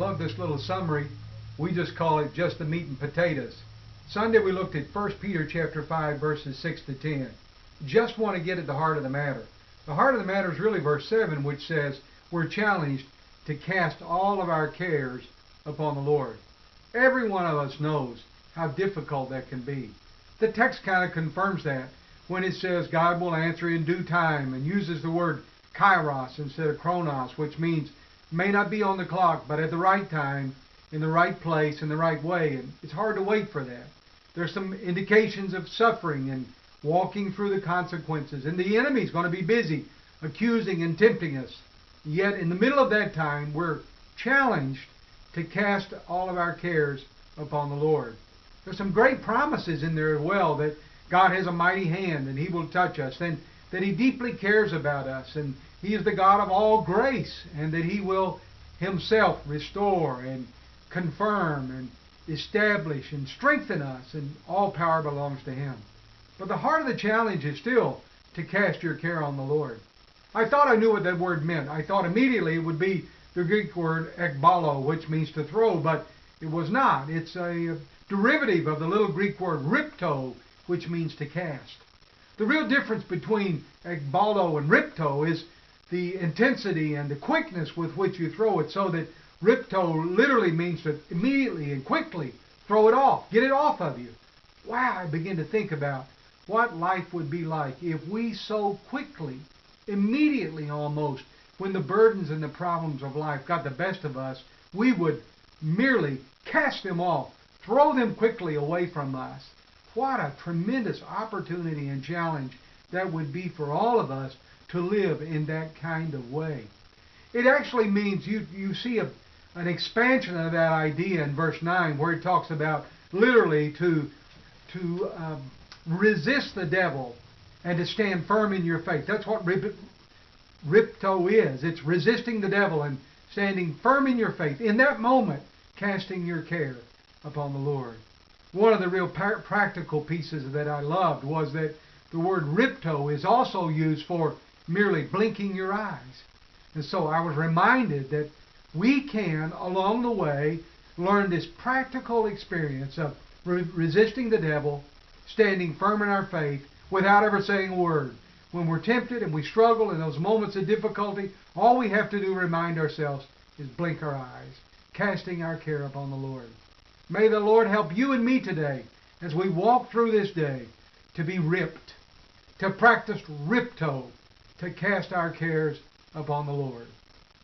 love this little summary. We just call it just the meat and potatoes. Sunday we looked at 1 Peter chapter 5 verses 6 to 10. Just want to get at the heart of the matter. The heart of the matter is really verse 7, which says we're challenged to cast all of our cares upon the Lord. Every one of us knows how difficult that can be. The text kind of confirms that when it says God will answer in due time and uses the word kairos instead of chronos, which means may not be on the clock, but at the right time, in the right place, in the right way. And it's hard to wait for that. There's some indications of suffering and walking through the consequences. And the enemy's going to be busy accusing and tempting us. Yet in the middle of that time, we're challenged to cast all of our cares upon the Lord. There's some great promises in there as well, that God has a mighty hand and He will touch us, and that He deeply cares about us, and He is the God of all grace, and that He will Himself restore and confirm and establish and strengthen us, and all power belongs to Him. But the heart of the challenge is still to cast your care on the Lord. I thought I knew what that word meant. I thought immediately it would be the Greek word ekbalo, which means to throw, but it was not. It's a derivative of the little Greek word ripto, which means to cast. The real difference between ekbalo and ripto is the intensity and the quickness with which you throw it, so that ripto literally means to immediately and quickly throw it off, get it off of you. Wow, I begin to think about what life would be like if we so quickly, immediately almost, when the burdens and the problems of life got the best of us, we would merely cast them off, throw them quickly away from us. What a tremendous opportunity and challenge that would be for all of us to live in that kind of way. It actually means you see an expansion of that idea in verse 9, where it talks about literally to resist the devil and to stand firm in your faith. That's what ripto is. It's resisting the devil and standing firm in your faith. In that moment, casting your care upon the Lord. One of the real practical pieces that I loved was that the word ripto is also used for merely blinking your eyes. And so I was reminded that we can, along the way, learn this practical experience of resisting the devil, standing firm in our faith, without ever saying a word. When we're tempted and we struggle in those moments of difficulty, all we have to do to remind ourselves is blink our eyes, casting our care upon the Lord. May the Lord help you and me today as we walk through this day to be ripped, to practice ripto, to cast our cares upon the Lord.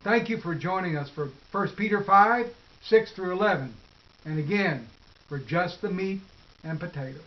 Thank you for joining us for 1 Peter 5, 6 through 11. And again, for just the meat and potatoes.